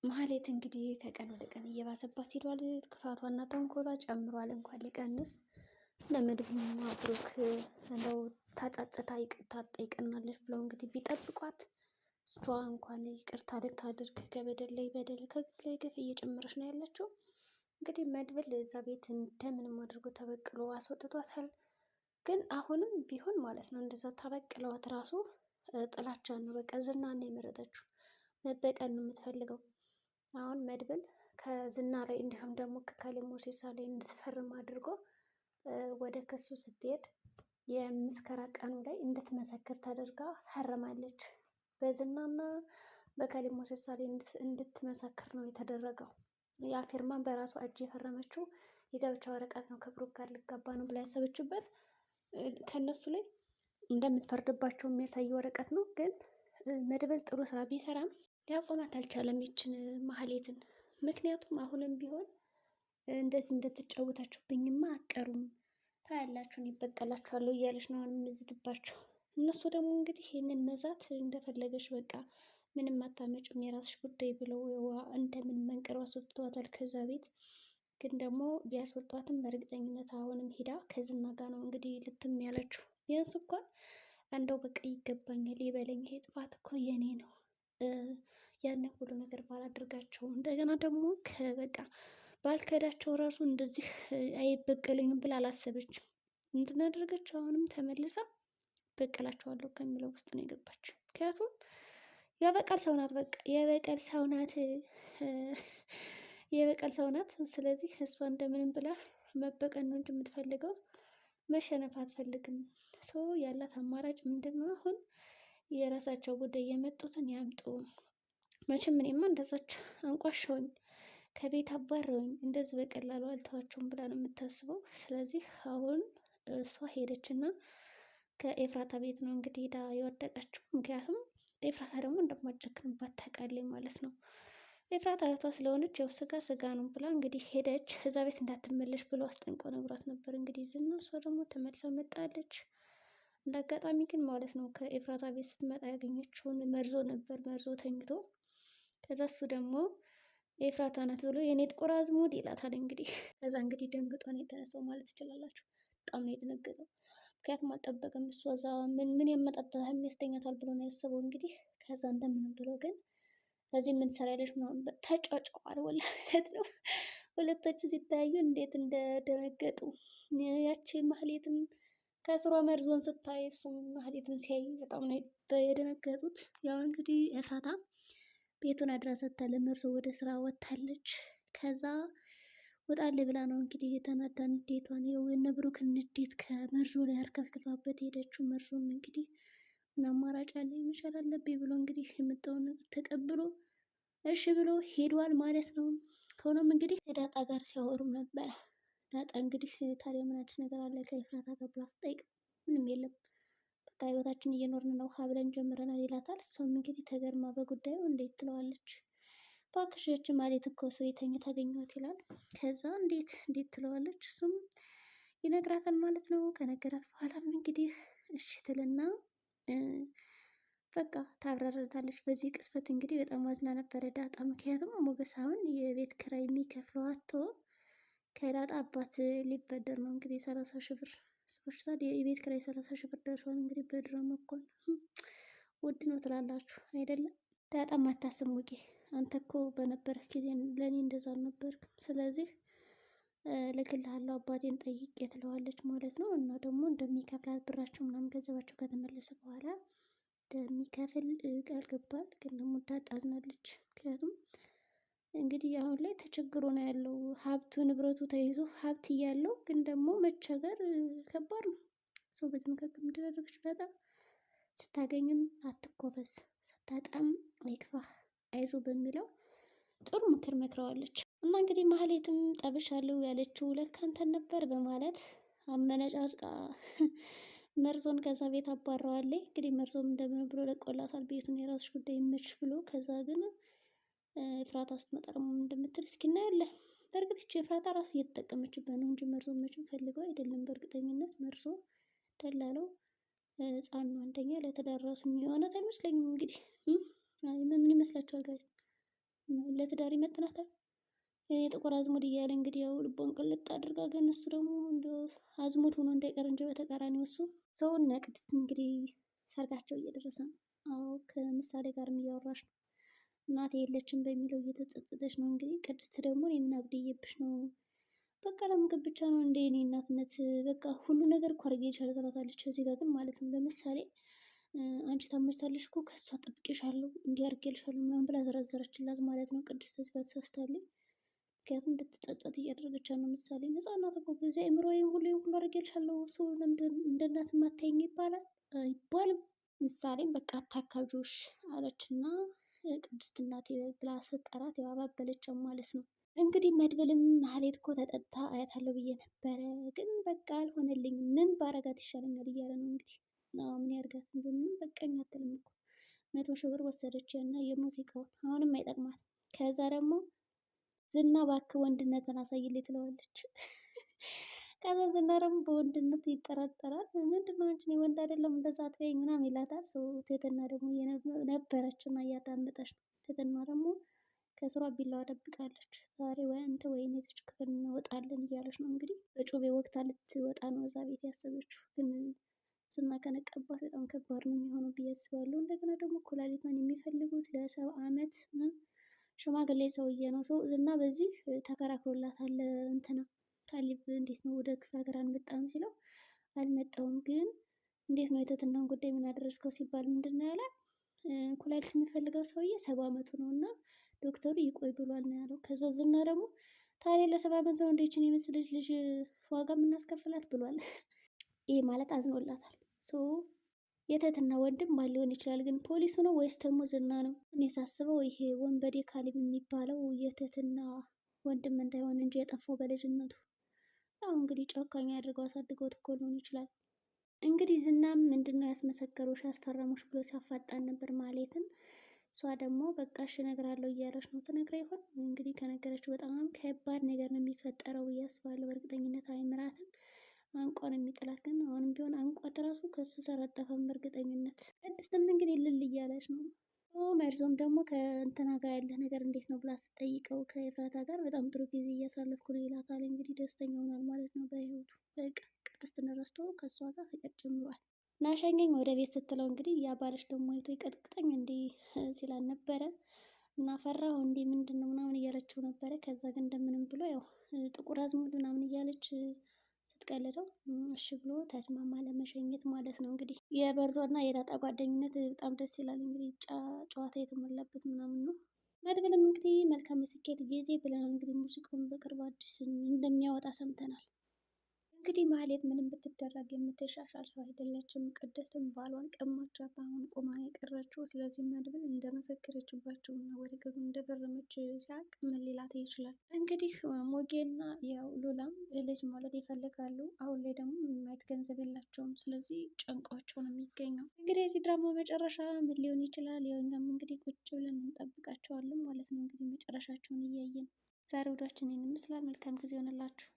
ማህሌት እንግዲህ ከቀን ወደ ቀን እየባሰባት ሄዷል። ክፋቷና ተንኮሏ ጨምሯል። እንኳን ሊቀንስ ለመድብና ብሩክ እንደው ታጸጽታ ይቅርታ ትጠይቀናለች ብለው እንግዲህ ቢጠብቋት እሷ እንኳን ይቅርታ ልታደርግ ከበደል ላይ በደል ከግፍ ላይ ግፍ እየጨመረች ነው ያለችው። እንግዲህ መድብል እዛ ቤት እንደምንም አድርጎ ተበቅሎ አስወጥቷታል። ግን አሁንም ቢሆን ማለት ነው እንደዛ ተበቅለዋት ራሱ ጥላቻ ነው። በቃ ዝናን ነው የመረጠችው። መበቀል ነው የምትፈልገው። አሁን መድብል ከዝና ላይ እንዲሁም ደግሞ ከካሌብ ሞሲሳ ላይ እንድትፈርም አድርጎ ወደ ክሱ ስትሄድ የምስከራ ቀኑ ላይ እንድትመሰክር ተደርጋ ፈርማለች። በዝናና በካሌብ ሞሲሳ ላይ እንድትመሰክር ነው የተደረገው። ያ ፊርማን በራሷ እጅ የፈረመችው የጋብቻ ወረቀት ነው። ከብሩክ ጋር ልጋባ ነው ብላ ያሰበችበት ከእነሱ ላይ እንደምትፈርድባቸው የሚያሳይ ወረቀት ነው። ግን መድብል ጥሩ ስራ ቢሰራም ሊያቆማት አልቻለም ይችን ማህሌትን። ምክንያቱም አሁንም ቢሆን እንደዚህ እንደተጫወታችሁብኝማ አቀሩም ታያላችሁን ይበቀላችኋለሁ እያለች ነው አሁን የምዝትባቸው። እነሱ ደግሞ እንግዲህ ይህንን መዛት እንደፈለገች በቃ ምንም አታመጭም የራስሽ ጉዳይ ብለው እንደምን መንቀሯ አስወጥተዋታል ከዛ ቤት። ግን ደግሞ ቢያስወጧትም በእርግጠኝነት አሁንም ሂዳ ከዝና ጋር ነው እንግዲህ ልትም ያለችው። ቢያንስ እንኳን እንደው በቃ ይገባኛል ይበለኝ፣ ይሄ ጥፋት እኮ የኔ ነው፣ ያንን ሁሉ ነገር ባላደርጋቸው እንደገና ደግሞ በቃ ባልከዳቸው ራሱ እንደዚህ አይበቀሉኝም ብላ አላሰበችም። ምንድን አደረገች? አሁንም ተመልሳ በቀላቸዋለሁ ከሚለው ውስጥ ነው የገባች። ምክንያቱም የበቀል ሰው ናት፣ በቃ የበቀል ሰው ናት፣ የበቀል ሰው ናት። ስለዚህ እሷ እንደምንም ብላ መበቀል ነው እንጂ የምትፈልገው መሸነፍ አትፈልግም። ሰው ያላት አማራጭ ምንድን ነው? አሁን የራሳቸው ጉዳይ የመጡትን ያምጡ። መቼም እኔማ እንደዛች አንቋሸውኝ ከቤት አባረውኝ እንደዚህ በቀላሉ አልተዋቸውም ብላ ነው የምታስበው። ስለዚህ አሁን እሷ ሄደች እና ከኤፍራታ ቤት ነው እንግዲህ ሄዳ የወደቀችው። ምክንያቱም ኤፍራታ ደግሞ እንደማጨክንባት ታውቃለች ማለት ነው። ኤፍራታ እህቷ ስለሆነች ያው ስጋ ስጋ ነው ብላ እንግዲህ ሄደች። እዛ ቤት እንዳትመለሽ ብሎ አስጠንቆ ነግሯት ነበር እንግዲህ ዝና። እሷ ደግሞ ተመልሳ መጣለች። እንደ አጋጣሚ ግን ማለት ነው ከኤፍራታ ቤት ስትመጣ ያገኘችውን መርዞ ነበር። መርዞ ተኝቶ ከዛ እሱ ደግሞ ኤፍራታ ናት ብሎ የኔ ጥቁር አዝሙድ ይላታል። እንግዲህ ከዛ እንግዲህ ደንግጦ ነው የተነሳው ማለት ትችላላችሁ። በጣም ነው የደነገጠው። ምክንያቱም አልጠበቅም። እሷ እዛ ምን ያመጣታል ምን ያስተኛታል ብሎ ነው ያሰበው እንግዲህ። ከዛ እንደምንም ብሎ ግን ከዚህ ምን ትሰሪያለሽ ምናምን ተጫጫዋል ወላ ማለት ነው። ሁለቶቹ ሲታዩ እንዴት እንደደነገጡ። ያቺ ማህሌትም ከስሯ መርዞን ስታይ እሱም ማህሌትን ሲያይ በጣም ነው የደነገጡት። ያው እንግዲህ ኤፍራታ ቤቱን አድራ ሰጥታ ለመርዞ ወደ ስራ ወጥታለች። ከዛ ወጣልኝ ብላ ነው እንግዲህ የተናዳ ንዴቷን የነ ብሩክን ንዴት ከመርዞ ላይ አርከፍክፋበት ሄደችው። መርዞም እንግዲህ ምን አማራጭ አለኝ መቻል አለብኝ ብሎ እንግዲህ የመጣውን ነገር ተቀብሎ እሺ ብሎ ሄዷል ማለት ነው። ሆኖም እንግዲህ ከዳጣ ጋር ሲያወሩም ነበረ። ዳጣ እንግዲህ ታዲያ ምን አዲስ ነገር አለ ከኤፍራታ ጋር ብላ ስጠይቅ ምንም የለም በቃ ህይወታችን እየኖርን ነው ሀብለን ጀምረናል ይላታል። እሷም እንግዲህ ተገርማ በጉዳዩ እንዴት ትለዋለች። እባክሽ ያቺ ማህሌት እኮ እስር ቤት ታገኘኋት ይላል። ከዛ እንዴት ትለዋለች። እሱም ይነግራታል ማለት ነው። ከነገራት በኋላም እንግዲህ እሺ ትልና በቃ ታብራራታለች። በዚህ ቅስፈት እንግዲህ በጣም አዝና ነበረ ዳጣ። ምክንያቱም ሞገስ አሁን የቤት ኪራይ የሚከፍለው አቶ ከዳጣ አባት ሊበደር ነው እንግዲህ 30,000 ብር ስፖርታል የቤት ኪራይ 30,000 ብር ደርሷል። እንግዲህ በድሮ መኮን ውድ ነው ትላላችሁ አይደለም? ዳጣም አታስሙቂ፣ አንተ እኮ በነበረህ ጊዜ ለእኔ እንደዛ አልነበርክም። ስለዚህ ልክልሃለሁ አባቴን ጠይቄ ትለዋለች ማለት ነው። እና ደግሞ እንደሚከፍላት ብራቸው ምናምን ገንዘባቸው ከተመለሰ በኋላ እንደሚከፍል ቃል ገብቷል። ግን ደግሞ ዳጣ አዝናለች። ምክንያቱም እንግዲህ አሁን ላይ ተቸግሮ ነው ያለው። ሀብቱ ንብረቱ ተይዞ ሀብት እያለው ግን ደግሞ መቸገር ከባድ ነው። ሰው በዚህ መካከል ምንድን አደረገች ዳጣ? ስታገኝም አትኮፈስ፣ ስታጣም አይክፋህ፣ አይዞ በሚለው ጥሩ ምክር መክረዋለች። እና እንግዲህ ማህሌትም ጠብሻለሁ ያለችው ለካ አንተን ነበር በማለት አመነጫጭቃ መርዞን ከዛ ቤት አባረዋለች። እንግዲህ መርዞም እንደምን ብሎ ለቆላታል ቤቱን የራስሽ ጉዳይ ይመች ብሎ። ከዛ ግን ኤፍራታ ስትመጣ ደግሞ እንደምትል እስኪ እናያለን። በእርግጥ ይህች ኤፍራታ ራሱ እየተጠቀመችበት ነው እንጂ መርዞ መቼም ፈልገው አይደለም። በእርግጠኝነት መርዞ ደላለው ህፃን ነው። አንደኛ ለትዳር ራሱ የሚሆናት አይመስለኝም። እንግዲህ ምን ይመስላችኋል ጋይስ? ለትዳር ይመጥናታል የጥቁር አዝሙድ እያለ እንግዲህ ያው ልቧን ቅልጥ አድርጋ፣ ግን እሱ ደግሞ እንደ አዝሙድ ሆኖ እንዳይቀር እንጂ በተቃራኒው እሱ ሰው እና ቅድስት እንግዲህ ሰርጋቸው እየደረሰ ነው። አዎ ከምሳሌ ጋርም እያወራች ነው። እናቴ የለችም በሚለው እየተጸጸተች ነው። እንግዲህ ቅድስት ደግሞ እኔ ምን አብድዬብሽ ነው? በቃ ለምግብ ብቻ ነው እንደ እኔ እናትነት በቃ ሁሉ ነገር እኮ አድርጌልሻለሁ ትላታለች። እዚህ ጋር ግን ማለት ነው ለምሳሌ አንቺ ታመርሳለሽ እኮ ከእሷ ጠብቄሻለሁ እንዲህ አድርጌልሻለሁ ምናምን ብላ ዘረዘረችላት ማለት ነው። ቅድስት እዚህ ጋር ተሳስታለች። ምክንያቱም እንድትጸጸት እያደረገቻት ነው። ምሳሌ ነፃናት እኮ በዚህ አእምሮ ሁሉ አድርጌልሻለሁ ሰው ለምንድን እንደ እናት የማታይኝ ይባላል አይባልም። ምሳሌም በቃ አታካብጆሽ አለችና ቅድስት እናቴ ብላ ስትጠራት ያባበለችው ማለት ነው። እንግዲህ መድብልም ማህሌት እኮ ተጠጥታ አያታለሁ ብዬ ነበረ፣ ግን በቃ አልሆነልኝም፣ ምን ባረጋት ይሻለኛል እያለ ነው እንግዲህ። ምን ያርጋት ምንም በቃኝ አትልም እኮ 100 ሺህ ብር ወሰደች እና የሙዚቃውን አሁንም አይጠቅማት። ከዛ ደግሞ ዝና እባክህ ወንድነትን አሳይልኝ ትለዋለች። ከዛ ዝና ደግሞ በወንድነቱ ይጠራጠራል። ምንድነው አንቺ እኔ ወንድ አይደለም እንደዛ አትበይኝ ምናምን ይላታል። ሰው ትህትና ደግሞ ነበረች እና እያዳመጠች ነው። ትህትና ደግሞ ከስሯ ቢላዋ ደብቃለች። ዛሬ ወይ አንተ ወይኔ እዚች ክፍል እንወጣለን እያለች ነው እንግዲህ። በጩቤ ወቅታ ልትወጣ ነው እዛ ቤት ያሰበችው። ግን ዝና ከነቀባት በጣም ከባድ ነው የሚሆነው ብዬ አስባለሁ። እንደገና ደግሞ ኩላሊቷን የሚፈልጉት ለ70 ዓመት ሽማግሌ ሰውዬ ነው። ሰው ዝና በዚህ ተከራክሮላታል። እንትና ካሊብ እንዴት ነው ወደ ክፍለ ሀገር አንመጣም ሲለው አልመጣውም፣ ግን እንዴት ነው የትህትናን ጉዳይ ምን አደረስከው ሲባል ምንድን ነው ያለ ኩላሊት የሚፈልገው ሰውዬ 70 ዓመቱ ነው እና ዶክተሩ ይቆይ ብሏል ነው ያለው። ከዛ ዝና ደግሞ ታዲያ ለ70 ዓመት ነው እንዴችን የመሰለች ልጅ ዋጋ የምናስከፍላት ብሏል። ይሄ ማለት አዝኖላታል። የትህትና ወንድም ማን ሊሆን ይችላል ግን ፖሊሱ ነው ወይስ ደግሞ ዝና ነው? እኔ ሳስበው ይሄ ወንበዴ ካሊብ የሚባለው የትህትና ወንድም እንዳይሆን እንጂ የጠፋው በልጅነቱ ያው እንግዲህ ጨካኝ አድርገው አሳድገውት እኮ ሊሆን ይችላል። እንግዲህ ዝናም ምንድነው ያስመሰከሩሽ ያስፈረሙሽ ብሎ ሲያፋጣን ነበር ማለትም። እሷ ደግሞ በቃ እሺ እነግራለሁ እያለች ነው። ትነግራ ይሆን እንግዲህ ከነገረችው በጣም ከባድ ነገር ነው የሚፈጠረው ብዬ አስባለሁ። በእርግጠኝነት አይምራትም፣ አንቋ ነው የሚጥላት። ግን አሁንም ቢሆን አንቋት ራሱ ከሱ ሰረጠፈም በእርግጠኝነት። ቅድስትም እንግዲህ ልል እያለች ነው። መርዞም ደግሞ ከእንትና ጋር ያለህ ነገር እንዴት ነው ብላ ስትጠይቀው ከኤፍራታ ጋር በጣም ጥሩ ጊዜ እያሳለፍኩ ነው ይላታል። እንግዲህ ደስተኛ ሆኗል ማለት ነው በህይወቱ። በቃ ቅድስትን ረስቶ ከእሷ ጋር ፍቅር ጀምሯል። ናሸኘኝ ወደ ቤት ስትለው እንግዲህ ያ ባልሽ ደግሞ አይቶ ይቀጥቅጠኝ እንዲህ ሲላል ነበረ እና ፈራሁ እንዲህ ምንድን ነው ምናምን እያለችው ነበረ። ከዛ ግን እንደምንም ብሎ ያው ጥቁር አዝሙድ ምናምን እያለች ስትቀልደው እሺ ብሎ ተስማማ ለመሸኘት ማለት ነው። እንግዲህ የበርዞ እና የዳጣ ጓደኝነት በጣም ደስ ይላል። እንግዲህ ጨዋታ የተሞላበት ምናምን ነው። መድብልም እንግዲህ መልካም የስኬት ጊዜ ብለናል። እንግዲህ ሙዚቃውን በቅርብ አዲስ እንደሚያወጣ ሰምተናል። እንግዲህ ማህሌት ምንም ብትደረግ የምትሻሻል ሰው አይደለችም። ቅድስትም ባሏን ቀማቻት፣ አሁን ቆማ የቀረችው። ስለዚህ መድብል እንደመሰከረችባቸው እና ወረቀቱ እንደፈረመች ሲያቅ ምን ሊላት ይችላል? እንግዲህ ሞጌና ያው ሉላም ልጅ መውለድ ይፈልጋሉ። አሁን ላይ ደግሞ ምንም አይነት ገንዘብ የላቸውም። ስለዚህ ጨንቋቸው ነው የሚገኘው። እንግዲህ የዚህ ድራማ መጨረሻ ምን ሊሆን ይችላል? ያው እኛም እንግዲህ ቁጭ ብለን እንጠብቃቸዋለን ማለት ነው። እንግዲህ መጨረሻቸውን እያየን ዛሬ ውዷችን ይህን ይመስላል። መልካም ጊዜ ይሆንላችሁ።